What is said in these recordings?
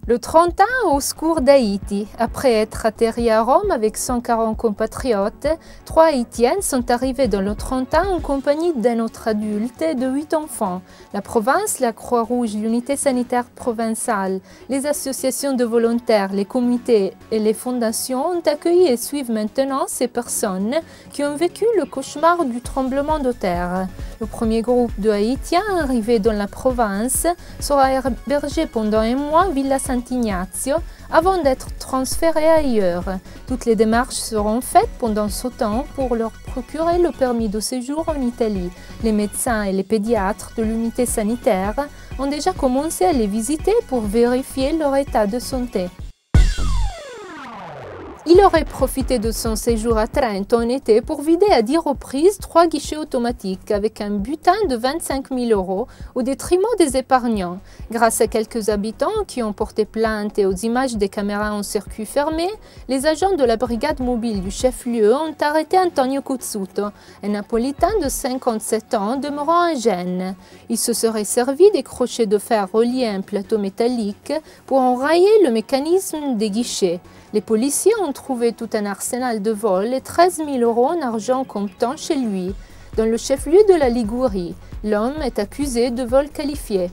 Le 30 ans au secours d'Haïti. Après être atterri à Rome avec 140 compatriotes, 3 Haïtiennes sont arrivées dans le 30 ans en compagnie d'un autre adulte et de 8 enfants. La province, la Croix-Rouge, l'unité sanitaire provinciale, les associations de volontaires, les comités et les fondations ont accueilli et suivent maintenant ces personnes qui ont vécu le cauchemar du tremblement de terre. Le premier groupe de Haïtiens arrivés dans la province sera hébergé pendant un mois à Villa Sant'Ignazio avant d'être transféré ailleurs. Toutes les démarches seront faites pendant ce temps pour leur procurer le permis de séjour en Italie. Les médecins et les pédiatres de l'unité sanitaire ont déjà commencé à les visiter pour vérifier leur état de santé. Il aurait profité de son séjour à Trento en été pour vider à 10 reprises 3 guichets automatiques avec un butin de 25 000 € au détriment des épargnants. Grâce à quelques habitants qui ont porté plainte et aux images des caméras en circuit fermé, les agents de la brigade mobile du chef-lieu ont arrêté Antonio Cuzzuto, un Napolitain de 57 ans demeurant à Gênes. Il se serait servi des crochets de fer reliés à un plateau métallique pour enrayer le mécanisme des guichets. Les policiers ont trouvé tout un arsenal de vol et 13 000 € en argent comptant chez lui. Dans le chef-lieu de la Ligurie, l'homme est accusé de vol qualifié.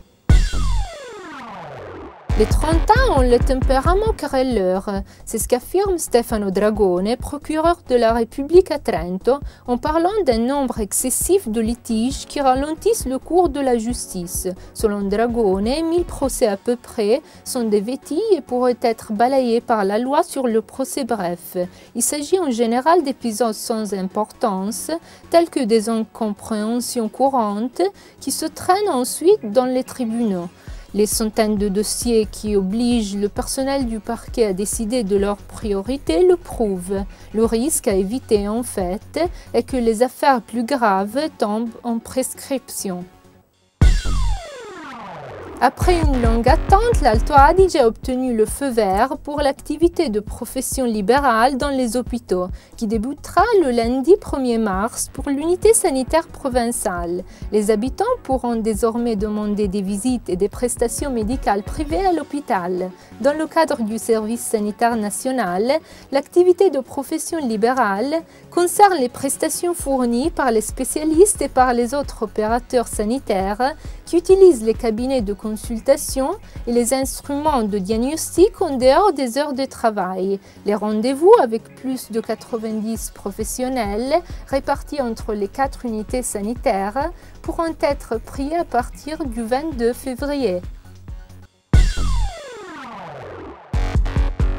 Les 30 ans ont le tempérament querelleur, c'est ce qu'affirme Stefano Dragone, procureur de la République à Trento, en parlant d'un nombre excessif de litiges qui ralentissent le cours de la justice. Selon Dragone, 1000 procès à peu près sont des vétilles et pourraient être balayés par la loi sur le procès bref. Il s'agit en général d'épisodes sans importance, tels que des incompréhensions courantes qui se traînent ensuite dans les tribunaux. Les centaines de dossiers qui obligent le personnel du parquet à décider de leurs priorités le prouvent. Le risque à éviter en fait est que les affaires plus graves tombent en prescription. Après une longue attente, l'Alto Adige a obtenu le feu vert pour l'activité de profession libérale dans les hôpitaux, qui débutera le lundi 1er mars pour l'unité sanitaire provinciale. Les habitants pourront désormais demander des visites et des prestations médicales privées à l'hôpital. Dans le cadre du service sanitaire national, l'activité de profession libérale concerne les prestations fournies par les spécialistes et par les autres opérateurs sanitaires qui utilisent les cabinets de consultation et les instruments de diagnostic en dehors des heures de travail. Les rendez-vous avec plus de 90 professionnels répartis entre les 4 unités sanitaires pourront être pris à partir du 22 février.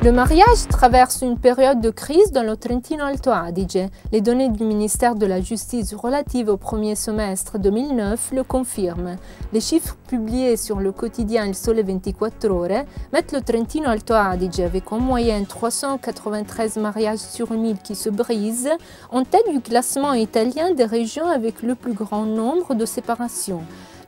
Le mariage traverse une période de crise dans le Trentino Alto Adige. Les données du ministère de la Justice relatives au premier semestre 2009 le confirment. Les chiffres publiés sur le quotidien Il Sole 24 Ore mettent le Trentino Alto Adige, avec en moyenne 393 mariages sur 1000 qui se brisent, en tête du classement italien des régions avec le plus grand nombre de séparations.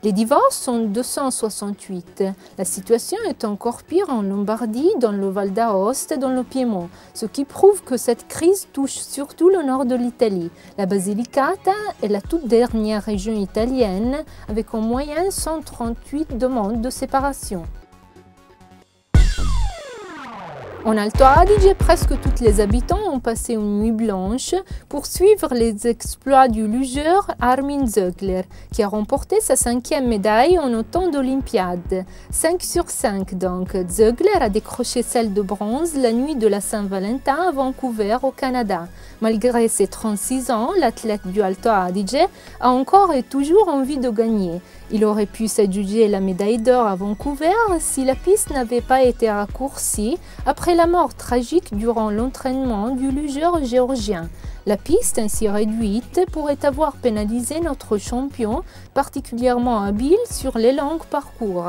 Les divorces sont 268. La situation est encore pire en Lombardie, dans le Val d'Aoste et dans le Piémont, ce qui prouve que cette crise touche surtout le nord de l'Italie. La Basilicata est la toute dernière région italienne, avec en moyenne 138 demandes de séparation. En Alto Adige, presque tous les habitants ont passé une nuit blanche pour suivre les exploits du lugeur Armin Zögler, qui a remporté sa 5e médaille en autant d'Olympiades. 5 sur 5 donc. Zögler a décroché celle de bronze la nuit de la Saint-Valentin à Vancouver, au Canada. Malgré ses 36 ans, l'athlète du Alto Adige a encore et toujours envie de gagner. Il aurait pu s'adjuger la médaille d'or à Vancouver si la piste n'avait pas été raccourcie après la mort tragique durant l'entraînement du lugeur géorgien. La piste ainsi réduite pourrait avoir pénalisé notre champion, particulièrement habile sur les longs parcours.